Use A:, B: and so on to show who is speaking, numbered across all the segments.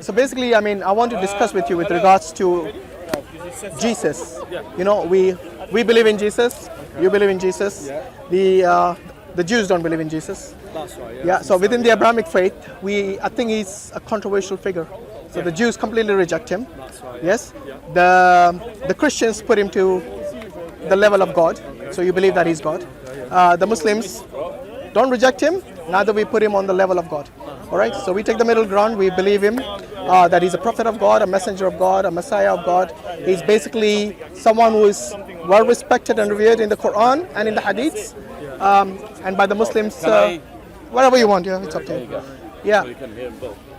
A: So basically, I mean, I want to discuss with you with regards to Jesus. You know, we believe in Jesus. You believe in Jesus. The Jews don't believe in Jesus.
B: That's right.
A: Yeah. So within the Abrahamic faith, I think he's a controversial figure. So the Jews completely reject him.
B: That's right.
A: Yes. The Christians put him to the level of God. So you believe that he's God. The Muslims don't reject him. Neither we put him on the level of God. All right. So we take the middle ground. We believe him that he's a prophet of God, a messenger of God, a Messiah of God. He's basically someone who is well respected and revered in the Quran and in the Hadiths, and by the Muslims. Whatever you want. Yeah, it's up to you. Yeah.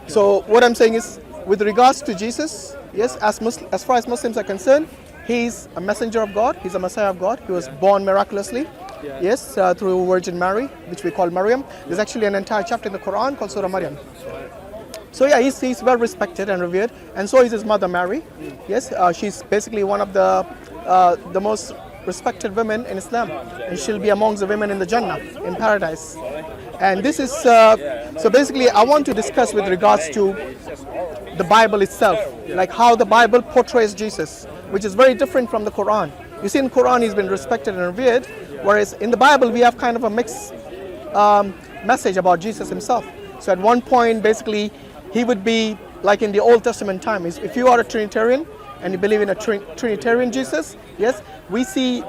A: So what I'm saying is, with regards to Jesus, yes, as far as Muslims are concerned, he's a messenger of God. He's a Messiah of God. He was born miraculously. Yes, through Virgin Mary, which we call Maryam. There's actually an entire chapter in the Quran called Surah Maryam. So yeah, he's well respected and revered, and so is his mother Mary. Yes, she's basically one of the most respected women in Islam, and she'll be amongst the women in the Jannah, in paradise. And this is so basically I want to discuss with regards to the Bible itself, like how the Bible portrays Jesus, which is very different from the Quran. You see, in Quran he's been respected and revered, whereas in the Bible we have kind of a mixed message about Jesus himself. So at one point, basically, he would be like in the Old Testament time. If you are a Trinitarian and you believe in a Trinitarian Jesus, yes, we see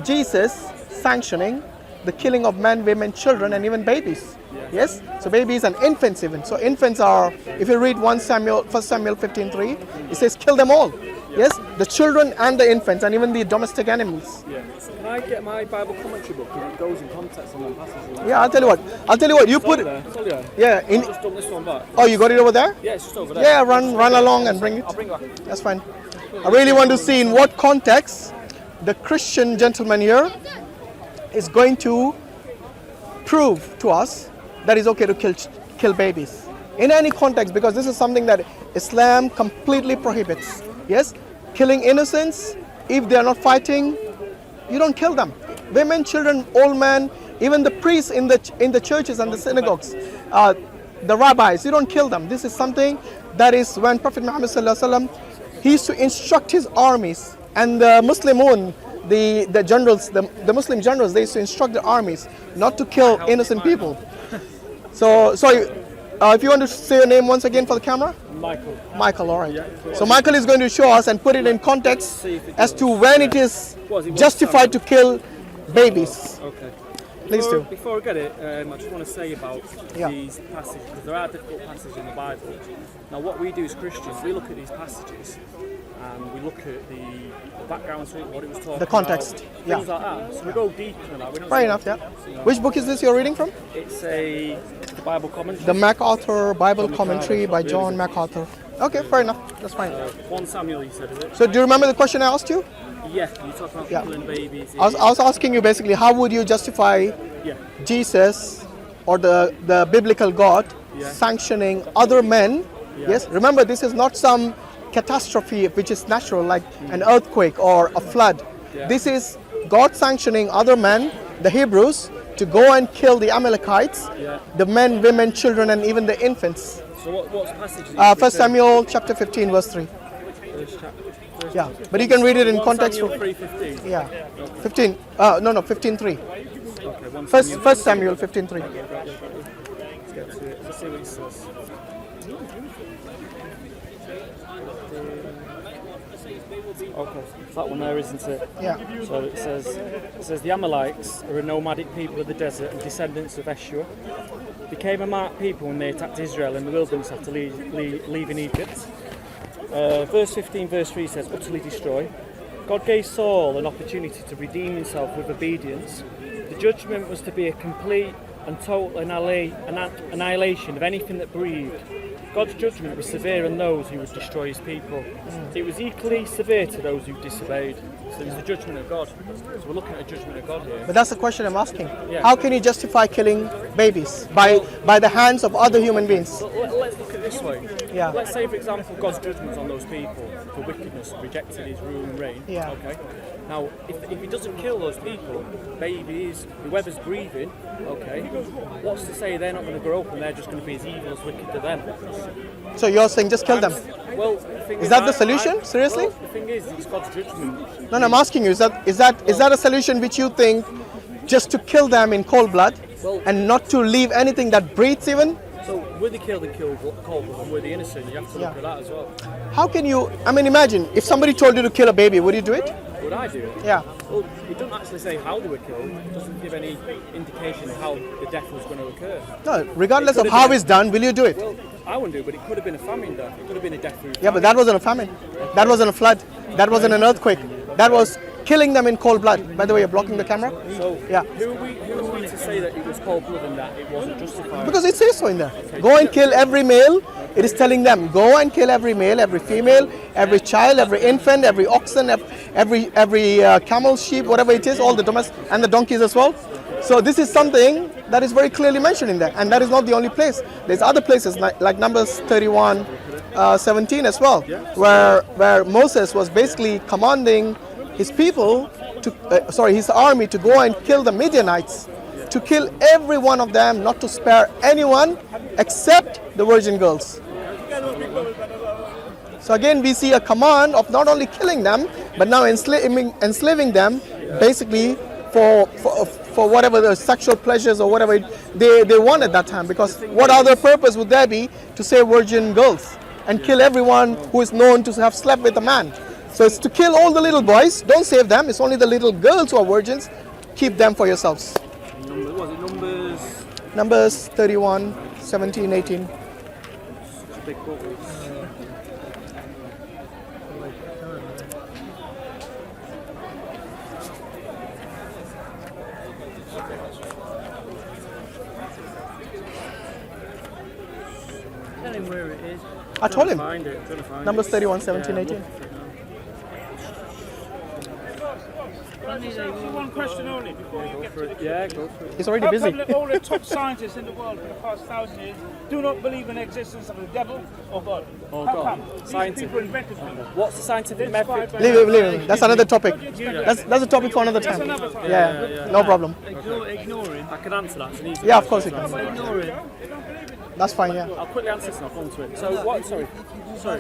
A: Jesus sanctioning the killing of men, women, children, and even babies. Yes, so babies and infants even. So infants are, if you read 1 Samuel 15:3, it says kill them all. Yes, the children and the infants and even the domestic animals.
B: Yeah. Can I get my Bible commentary book? Because it goes in context on one passage.
A: Yeah, I'll tell you what. You put it. Yeah.
B: I've just done this one back.
A: Oh, you got it over there?
B: Yeah, it's just over there.
A: Yeah, run along and bring it.
B: I'll bring it back.
A: That's fine. I really want to see in what context the Christian gentleman here is going to prove to us that it's okay to kill babies. In any context, because this is something that Islam completely prohibits. Yes, killing innocents, if they are not fighting, you don't kill them. Women, children, old men, even the priests in the churches and the synagogues, the rabbis, you don't kill them. This is something that is when Prophet Muhammad ﷺ, he used to instruct his armies, and the Muslimun, the generals, the Muslim generals, they used to instruct the armies not to kill innocent people. So sorry, if you want to say your name once again for the camera. Michael, all right. So Michael is going to show us and put it in context as to when it is justified to kill babies.
B: Okay.
A: Please do.
B: Before I get it, I just want to say about these passages, because there are difficult passages in the Bible. Now what we do as Christians, we look at these passages and we look at the background to it, what it was talking
A: The context,
B: about, things like that. So we go deeper than that. We don't
A: Fair enough, yeah. Which book is this you're reading from?
B: It's the Bible commentary.
A: The MacArthur Bible Commentary by John MacArthur. Okay, fair enough. That's fine.
B: 1 Samuel, you said, is it?
A: So do you remember the question I asked you?
B: Yeah, you talked about killing babies.
A: I was asking you basically, how would you justify Jesus or the biblical God sanctioning other men? Yes, remember this is not some catastrophe which is natural like an earthquake or a flood. This is God sanctioning other men, the Hebrews, to go and kill the Amalekites, the men, women, children, and even the infants.
B: So what's the passage?
A: 1 Samuel chapter 15 verse 3. Yeah, but you can read it in context.
B: 3:15.
A: Yeah, 15. No, 15:3.
B: Okay,
A: First Samuel 15:3.
B: Let's get to it. Let's see what it says. Okay, it's that one there, isn't it?
A: Yeah.
B: So it says the Amalekites are a nomadic people of the desert and descendants of Eshua. Became a marked people when they attacked Israel in the wilderness after leaving Egypt. Verse 15, verse 3 says, utterly destroy. God gave Saul an opportunity to redeem himself with obedience. The judgment was to be a complete and total annihilation of anything that breathed. God's judgment was severe on those who would destroy his people. It was equally severe to those who disobeyed. So it's the judgment of God. So we're looking at a judgment of God here.
A: But that's the question I'm asking. How can you justify killing babies by the hands of other human beings?
B: Let's look at it this way.
A: Yeah.
B: Let's say, for example, God's judgment on those people for wickedness, rejected his rule and reign.
A: Yeah.
B: Okay. Now, if he doesn't kill those people, babies, whoever's breathing, okay, what's to say they're not going to grow up and they're just going to be as evil as wicked to them?
A: So you're saying just kill them?
B: Well,
A: Is that the solution? Seriously?
B: Well, the thing is, it's God's judgment.
A: No, I'm asking you, is that a solution which you think just to kill them in cold blood and not to leave anything that breathes even?
B: So were they killed in cold blood and were they innocent? You have to look at that as well.
A: How can you, I mean, imagine if somebody told you to kill a baby, would you do it?
B: Would I do it?
A: Yeah.
B: Well, it doesn't actually say how they were killed. It doesn't give any indication of how the death was going to occur.
A: No, regardless of how it's done, will you do it?
B: Well, I wouldn't do it, but it could have been a famine death. It could have been a death through
A: Yeah, but that wasn't a famine. That wasn't a flood. That wasn't an earthquake. That was killing them in cold blood. By the way, you're blocking the camera?
B: So,
A: yeah.
B: Who are we to say that it was cold blood and that it wasn't justified?
A: Because it says so in there. Go and kill every male. It is telling them, go and kill every male, every female, every child, every infant, every oxen, every camel, sheep, whatever it is, all the domestic, and the donkeys as well. So this is something that is very clearly mentioned in there. And that is not the only place. There's other places like Numbers 31, 17 as well, where Moses was basically commanding his people his army to go and kill the Midianites, to kill every one of them, not to spare anyone except the virgin girls. So again, we see a command of not only killing them, but now enslaving them, basically for whatever the sexual pleasures or whatever they want at that time. Because what other purpose would there be to save virgin girls and kill everyone who is known to have slept with a man? So it's to kill all the little boys. Don't save them. It's only the little girls who are virgins. Keep them for yourselves.
B: Was it Numbers?
A: Numbers 31, 17, 18.
B: Big book.
C: Tell him where it is.
A: I told him.
B: Find it.
A: Numbers 31, 17, 18.
D: One question only before you get to the
B: Yeah, go for it.
A: He's already
D: How
A: busy.
D: come that all the top scientists in the world for the past 1,000 years do not believe in the existence of the devil or God?
B: Oh,
D: How
B: God.
D: come? These
B: Scientific.
D: people invented things.
B: What's the scientific method?
A: Leave him. That's another topic. That's a topic for another time.
D: another time.
A: Yeah, no problem.
C: Ignore him.
B: I can answer that. It's an easy
A: Yeah, of course you can.
C: Ignore him.
A: That's fine, yeah.
B: I'll quickly answer this and I'll come to it. So what? Sorry. So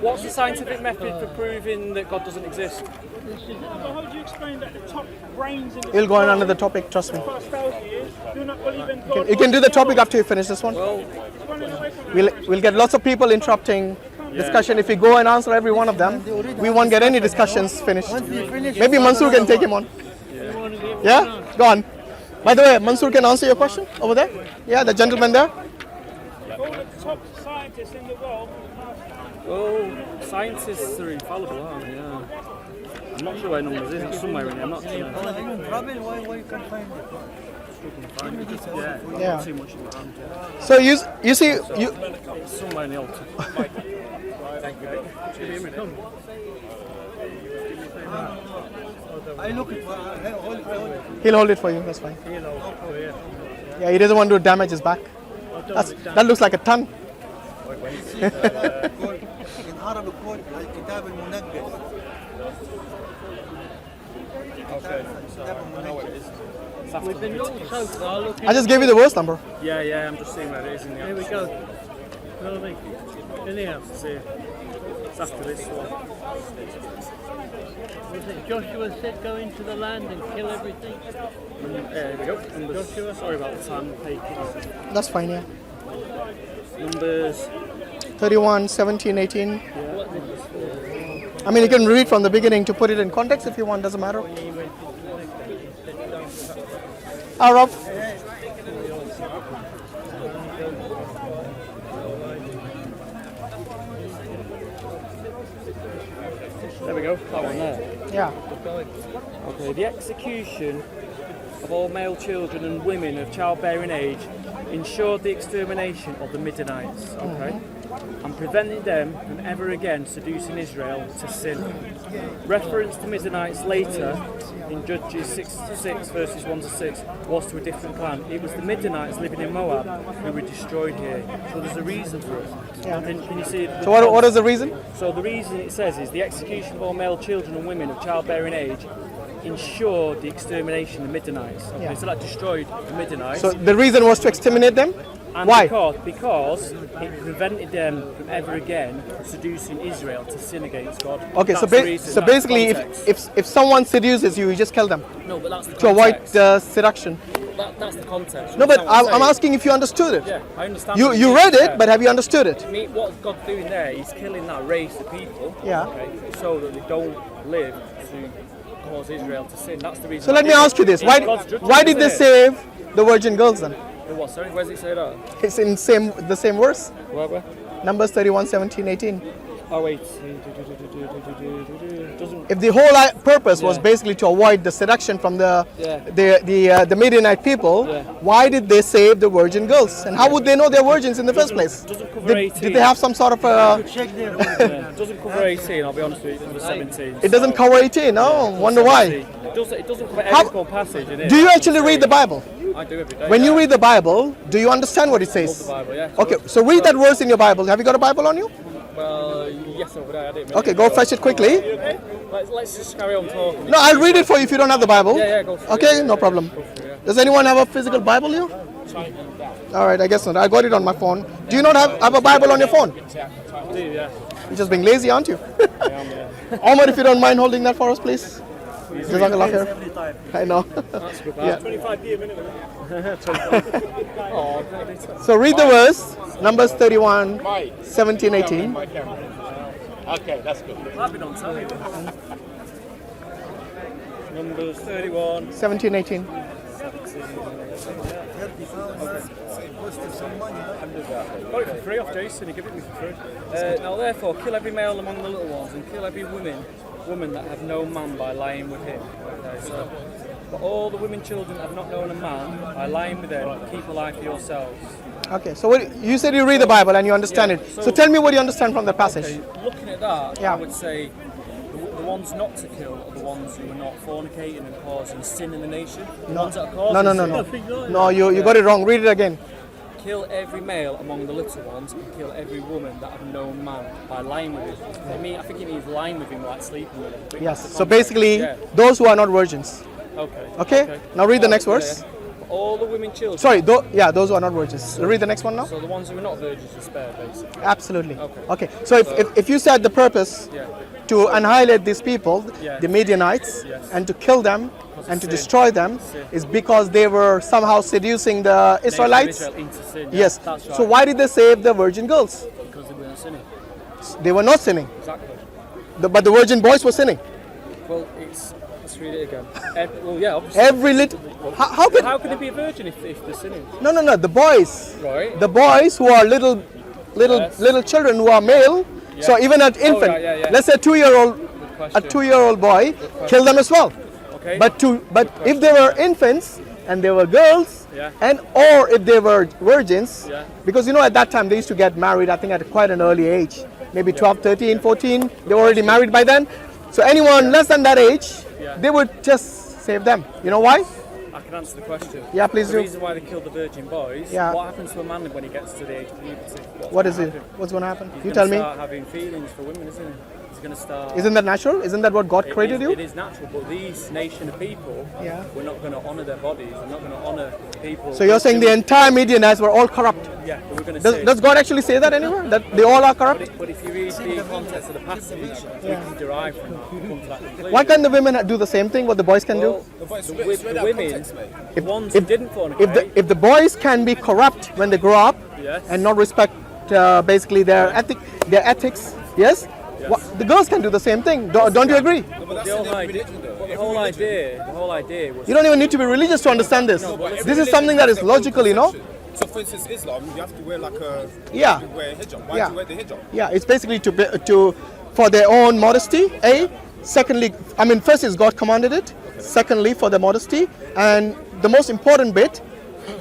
B: what's the scientific method for proving that God doesn't exist?
D: So how do you explain that the top brains in the
A: We'll go on another topic, trust me.
D: past 1,000 years do not believe in God?
A: You can do the topic after you finish this one.
B: Well,
A: We'll get lots of people interrupting discussion. If we go and answer every one of them, we won't get any discussions finished. Maybe Mansur can take him on. Yeah? Go on. By the way, Mansur can answer your question over there? Yeah, the gentleman there?
D: all the top scientists in the world for the past 1,000
B: well, scientists are infallible, aren't they? Yeah. I'm not sure where Numbers is. It's somewhere in here. I'm not sure.
C: Why you can't find it?
B: Yeah.
A: Yeah.
B: Too much in the hand.
A: So you see,
B: It's somewhere in the Old Testament. Thank you. Just give me a minute.
C: I look at
A: he'll hold it for you, that's fine. Yeah, he doesn't want to damage his back. That looks like a ton.
C: in Arabic called الكتاب المنقذ.
B: We've been looking so far.
A: I just gave you the verse number.
B: Yeah, I'm just seeing where it is in the
C: Here we go. Really? Anyhow,
B: See, it's after this one.
C: was it Joshua said go into the land and kill everything?
B: There we go. Numbers. Sorry about the time taking.
A: That's fine, yeah.
B: Numbers.
A: 31, 17, 18. I mean, you can read from the beginning to put it in context if you want, doesn't matter. Arab.
B: There we go. That one there.
A: Yeah.
B: Okay. The execution of all male children and women of childbearing age ensured the extermination of the Midianites. Okay. And preventing them from ever again seducing Israel to sin. Reference to Midianites later in Judges 6 verses 1 to 6 was to a different clan. It was the Midianites living in Moab who were destroyed here. So there's a reason for it.
A: Yeah.
B: Can you see it?
A: So what is the reason?
B: So the reason it says is the execution of all male children and women of childbearing age ensured the extermination of the Midianites. Okay,
A: Yeah.
B: so that destroyed the Midianites.
A: So the reason was to exterminate them?
B: and
A: Why?
B: Because it prevented them from ever again seducing Israel to sin against God.
A: Okay,
B: That's
A: so,
B: the reason,
A: so
B: that's
A: basically,
B: context.
A: if someone seduces you, you just kill them
B: No, but that's the
A: to avoid
B: context.
A: the seduction.
B: That's the context.
A: No, but
B: Understand what
A: I'm
B: saying?
A: asking if you understood it.
B: Yeah, I understand.
A: You
B: what
A: you
B: you're
A: read
B: saying,
A: it, but have you understood it?
B: I mean, what God's doing there, He's killing that race of people.
A: Yeah.
B: Okay, so that they don't live to cause Israel to sin. That's the reason.
A: So let me ask you this: Why did they save the virgin girls then?
B: What? Sorry, where does it say that?
A: It's in the same verse,
B: Where?
A: Numbers 31, 17, 18.
B: Oh wait. Doesn't.
A: If the whole purpose was
B: Yeah.
A: basically to avoid the seduction from the
B: Yeah.
A: the Midianite people,
B: Yeah.
A: why did they save the virgin girls? And how would they know they're virgins in the first place?
B: Doesn't cover
A: Did
B: 18.
A: they have some sort of a?
B: Yeah, doesn't cover 18. I'll be honest with you. It covers 17.
A: It doesn't cover 18. Oh, wonder why.
B: It doesn't cover
A: How-
B: every full passage in it.
A: Do you actually read the Bible?
B: I do every day.
A: When
B: yeah.
A: you read the Bible, do you understand what it
B: Love
A: says?
B: the Bible, yeah.
A: Okay, so read that verse in your Bible. Have you got a Bible on you?
B: Well, yes, over there. I didn't.
A: Okay, go fetch it quickly.
B: Okay. Let's just carry on talking.
A: No, I'll read it for you if you don't have the Bible.
B: Yeah, go for it.
A: Okay, no problem.
B: Go for it, yeah.
A: Does anyone have a physical Bible here? All right, I guess not. I got it on my phone. Do you not have a Bible on your phone?
B: I do, yeah.
A: You're just being lazy, aren't you?
B: I am, yeah.
A: Omar, if you don't mind holding that for us, please. Jazak Allah Khair. I know.
B: That's good.
A: Yeah.
D: 25p a minute.
B: Oh,
A: So read the verse, Numbers 31, 17, 18.
E: Okay, that's good.
B: I've been on time. Numbers 31.
A: 17, 18.
B: Got it for free off Jason, he gave it me for free. Now therefore, kill every male among the little ones, and kill every woman that have known man by lying with him. Okay, so, but all the women children that have not known a man by lying with them, keep alive for yourselves.
A: Okay, so what, you said you read the Bible and you understand
B: Yeah,
A: it.
B: so-
A: So tell me what you understand from the passage.
B: Okay, looking at that,
A: Yeah.
B: I would say the ones not to kill are the ones who are not fornicating and causing sin in the nation. The ones that are causing
A: No.
B: sin.
A: No, you got it wrong. Read it again.
B: Kill every male among the little ones and kill every woman that have known man by lying with him. I think it means lying with him, like sleeping with him. But
A: Yes.
B: that's the
A: So
B: context.
A: basically,
B: Yeah.
A: those who are not virgins.
B: Okay.
A: Okay? Now read the next verse.
B: All the women children.
A: Sorry, those who are not virgins. So read the next one now.
B: So the ones who are not virgins are spared, basically.
A: Absolutely.
B: Okay.
A: Okay. So if you said the purpose
B: Yeah.
A: to annihilate these people,
B: Yeah.
A: the Midianites,
B: Yes.
A: and to kill them and to
B: sin.
A: destroy them,
B: Sin.
A: is because they were somehow seducing the Israelites.
B: Israel into sin. Yeah,
A: Yes.
B: That's right.
A: So why did they save the virgin girls?
B: Because they weren't sinning.
A: They were not sinning,
B: Exactly.
A: but the virgin boys were sinning.
B: Well, let's read it again. Well, yeah, obviously.
A: Every little. How could?
B: How can they be a virgin if they're sinning?
A: No. The boys.
B: Right.
A: The boys who are little
B: Yes.
A: children who are male. So even an infant,
B: right, yeah.
A: let's say a 2-year-old, a
B: question.
A: 2-year-old boy, kill them as well.
B: Okay.
A: But if they were infants and they were girls,
B: Yeah.
A: and or if they were virgins,
B: Yeah.
A: because at that time they used to get married, I think at quite an early age, maybe 12, 13, 14, they were already married by then. So anyone less than that age,
B: Yeah.
A: they would just save them. You know why?
B: I can answer the question.
A: Yeah, please
B: The
A: do.
B: reason why they killed the virgin boys.
A: Yeah.
B: What happens to a man when he gets to the age of puberty?
A: What is
B: gonna
A: it?
B: happen?
A: What's going to happen?
B: He's
A: You
B: gonna
A: tell me.
B: Start having feelings for women, isn't he? He's going to start.
A: Isn't that natural? Isn't that what God created
B: It
A: you?
B: is natural, but these nation of people,
A: Yeah.
B: we're not going to honour their bodies. We're not going to honour people.
A: So you're saying the entire Midianites were all corrupt?
B: Yeah, but we're going to say.
A: Does God actually say that anywhere? That they all are corrupt?
B: But if you read the context of the passage, we can derive from that. Come to that conclusion.
A: Why can't the women do the same thing what the boys can do?
B: Well, the women, the ones who didn't fornicate.
A: If the boys can be corrupt when they grow up
B: Yes.
A: and not respect basically their ethics, yes, the girls can do the same thing. Don't you agree?
B: But the whole idea was.
A: You don't even need to be religious to understand this. This is something that is logical, you know.
E: So for instance, Islam, you have to wear like a
A: Yeah.
E: you wear a hijab. Why
A: Yeah.
E: do you wear the hijab?
A: Yeah, it's basically for their own modesty. Secondly, first is God commanded it. Secondly, for their modesty, and the most important bit,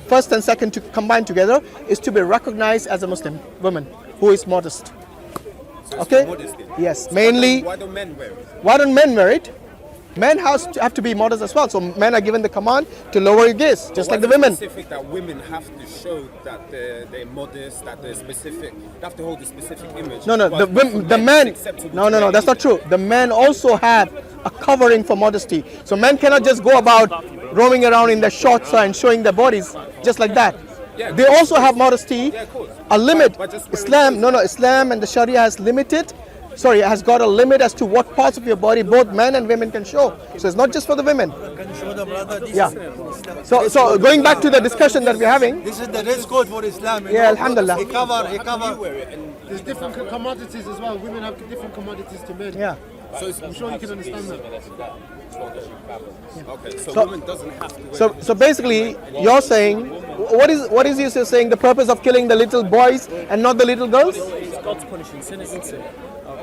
A: first and second to combine together, is to be recognized as a Muslim woman who is modest.
E: So it's
A: Okay?
E: for modesty.
A: Yes, mainly.
E: Why don't men wear it?
A: Why don't men wear it? Men have to be modest as well. So men are given the command to lower your gaze, just like the
E: Why is it
A: women.
E: specific that women have to show that they're modest, that they're specific. They have to hold a specific image.
A: No,
E: But for
A: the
E: men,
A: men.
E: it's acceptable
A: No,
E: to wear
A: that's not
E: anything.
A: true. The men also have a covering for modesty. So men cannot just go about roaming around in their shorts and showing their bodies just like that. They also have modesty, a limit. Islam and the Sharia has got a limit as to what parts of your body both men and women can show. So it's not just for the women. Yeah. So going back to the discussion that we're having.
F: This is the dress code for Islam.
A: Yeah, alhamdulillah.
F: He cover. There's different commodities as well. Women have different commodities to men.
A: Yeah.
E: So
F: I'm sure you can understand that.
E: Okay, so women doesn't have to.
A: So basically, you're saying, what is you saying? The purpose of killing the little boys and not the little girls?
B: It's God's punishing sin, isn't it?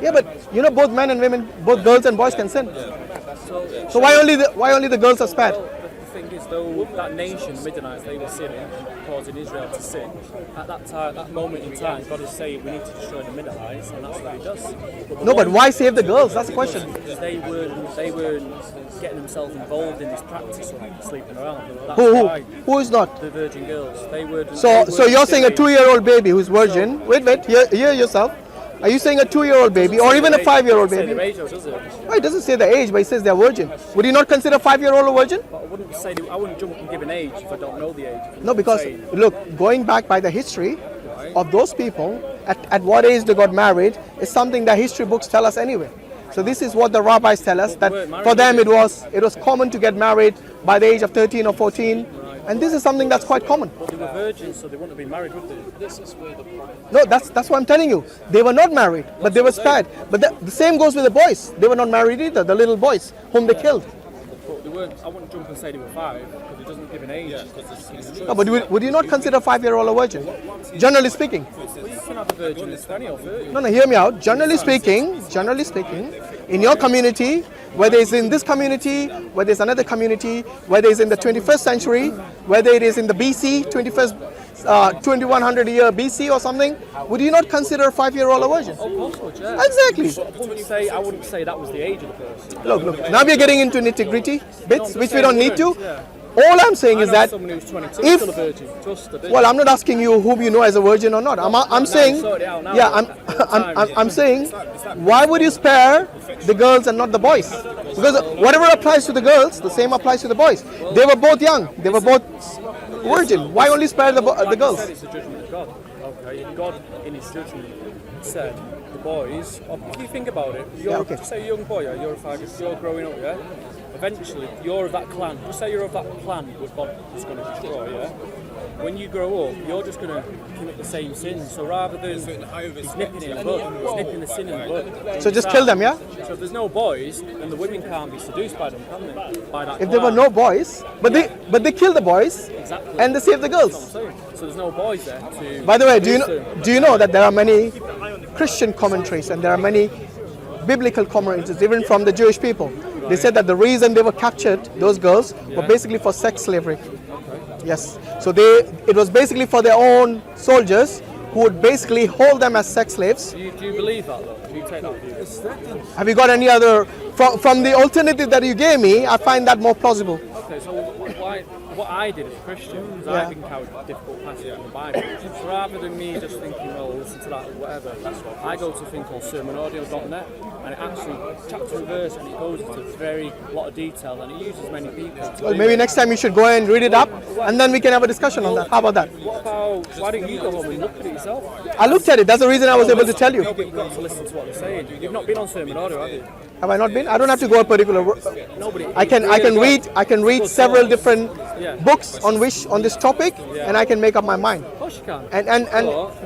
A: Yeah, but you know, both men and women, both girls and boys can sin. So why only the girls are spared?
B: The thing is, though, that nation, the Midianites, they were sinning, causing Israel to sin. At that time, that moment in time, God is saying we need to destroy the Midianites, and that's what He does.
A: No, but why save the girls? That's the question.
B: Because they weren't getting themselves involved in this practice of sleeping around. That's why
A: Who is not?
B: the virgin girls. They weren't.
A: So you're saying a 2-year-old baby who's virgin? Wait, hear yourself. Are you saying a 2-year-old baby or even a 5-year-old baby? Well, it doesn't say the age, but it says they're virgin. Would you not consider a 5-year-old a virgin?
B: I wouldn't jump and give an age if I don't know the age.
A: No, because look, going back by the history of those people, at what age they got married is something that history books tell us anyway. So this is what the rabbis tell us, that for them it was common to get married by the age of 13 or 14. And this is something that's quite common.
B: But they were virgins, so they wouldn't have been married, would they? This is where the problem.
A: No, that's what I'm telling you. They were not married, but they were spared. But the same goes with the boys. They were not married either, the little boys whom they killed.
B: But they weren't. I wouldn't jump and say they were 5 because it doesn't give an age.
A: No, but would you not consider a 5-year-old a virgin? Generally speaking.
B: Well, you can have a virgin that's 20 or 30.
A: No, hear me out. Generally speaking, in your community, whether it's in this community, whether it's another community, whether it's in the 21st century, whether it is in the BC, 2100 year BC or something, would you not consider a 5-year-old a virgin?
B: Of course would, yeah.
A: Exactly.
B: I wouldn't say that was the age of the person.
A: Look. Now we're getting into nitty-gritty bits, which we don't need to.
B: Yeah.
A: All I'm saying is that
B: someone who's 22 is still a virgin. Just a virgin.
A: well, I'm not asking you whom you know as a virgin or not. I'm saying, I'm saying, why would you spare the girls and not the boys? Because whatever applies to the girls, the same applies to the boys. They were both young. They were both virgin. Why only spare the girls?
B: It's the judgment of God. Okay, God in His judgment said the boys. If you think about it, just say a young boy, you're a faggot, you're growing up, yeah. Eventually, you're of that clan. Just say you're of that clan which God is going to destroy, yeah? When you grow up, you're just going to commit the same sin. So rather than nipping in the bud, nipping the sin in the bud.
A: So just kill them, yeah?
B: So if there's no boys, then the women can't be seduced by them, can they? By that
A: If there were no boys, but they kill the boys,
B: exactly.
A: and they save the girls.
B: So there's no boys there to...
A: By the way, do you know that there are many Christian commentaries and there are many biblical commentaries, even from the Jewish people. They said that the reason they were captured, those girls, were basically for sex slavery. Yes. So it was basically for their own soldiers who would basically hold them as sex slaves.
B: Do you believe that though? Do you take that view?
A: Have you got any other, from the alternative that you gave me, I find that more plausible.
B: Okay, so what I did as a Christian, because I've encountered difficult passages in the Bible, so rather than me just thinking, well, listen to that or whatever, I go to a thing called sermonaudio.net, and it actually, chapter and verse, and it goes into very lot of detail, and it uses many people.
A: Well, maybe next time you should go and read it up, and then we can have a discussion on that. How about that?
B: What about, why don't you go home and look at it yourself?
A: I looked at it, that's the reason I was able to tell you.
B: No, but you've got to listen to what they're saying. You've not been on sermon audio, have you?
A: Have I not been? I don't have to go a particular.
B: Nobody.
A: I can read several different books on this topic, and I can make up my mind.
B: Of course you can.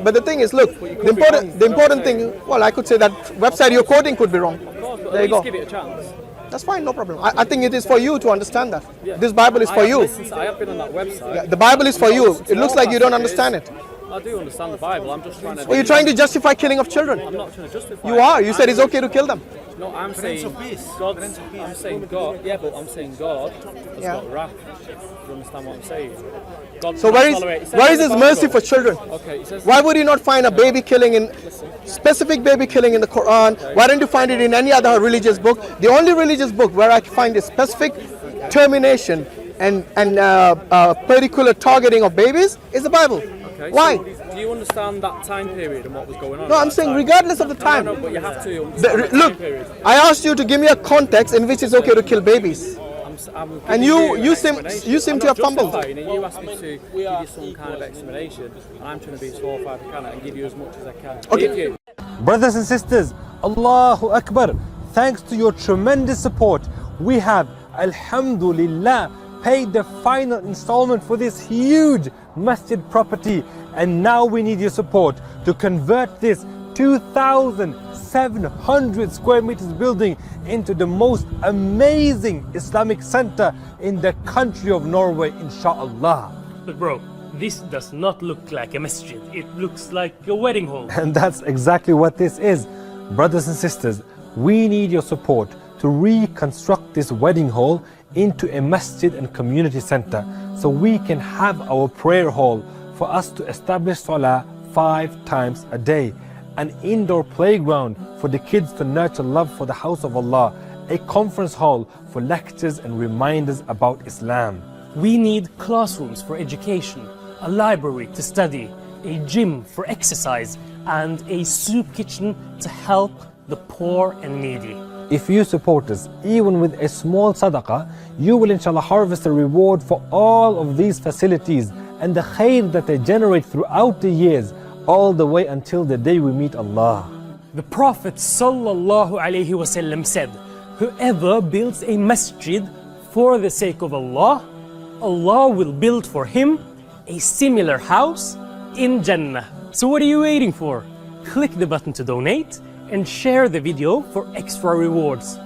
A: But the thing is, look, the important thing. Well, I could say that website you're quoting could be wrong.
B: Of course, but
A: there you go.
B: give it a chance.
A: That's fine, no problem. I think it is for you to understand that. This Bible is for you.
B: I have been on that website.
A: Yeah, the Bible is for you. It looks like you don't understand it.
B: I do understand the Bible. I'm just trying to.
A: Are you trying to justify killing of children?
B: I'm not trying to justify.
A: You are. You said it's okay to kill them.
B: No, I'm saying God. I'm saying God. Yeah, but I'm saying God has got wrath. Do you understand what I'm saying? God
A: so where is His mercy for children?
B: Okay.
A: Why would you not find a baby killing specific baby killing in the Quran? Why don't you find it in any other religious book? The only religious book where I find a specific termination and particular targeting of babies is the Bible.
B: Okay,
A: why?
B: So do you understand that time period and what was going on?
A: No,
B: at
A: I'm
B: that
A: saying
B: time?
A: regardless of the time.
B: No, but you have to understand that
A: Look,
B: time period.
A: I asked you to give me a context in which it's okay to kill babies.
B: I'm
A: And
B: giving
A: you
B: an
A: seem
B: explanation.
A: to have
B: I'm not
A: fumbled.
B: justifying it. You asked me to give you some kind of explanation, and I'm trying to be as qualified as I can and give you as much as I can.
A: Okay.
B: Give you.
G: Brothers and sisters, Allahu Akbar, thanks to your tremendous support, we have, Alhamdulillah, paid the final installment for this huge masjid property, and now we need your support to convert this 2,700 square meters building into the most amazing Islamic center in the country of Norway, inshallah.
H: But bro, this does not look like a masjid. It looks like a wedding hall.
G: And that's exactly what this is. Brothers and sisters, we need your support to reconstruct this wedding hall into a masjid and community center so we can have our prayer hall for us to establish salah 5 times a day, an indoor playground for the kids to nurture love for the house of Allah, a conference hall for lectures and reminders about Islam.
H: We need classrooms for education, a library to study, a gym for exercise, and a soup kitchen to help the poor and needy.
G: If you support us, even with a small sadaqah, you will inshallah harvest a reward for all of these facilities and the khair that they generate throughout the years, all the way until the day we meet Allah.
H: The Prophet ﷺ said, whoever builds a masjid for the sake of Allah, Allah will build for him a similar house in Jannah. So what are you waiting for? Click the button to donate and share the video for extra rewards.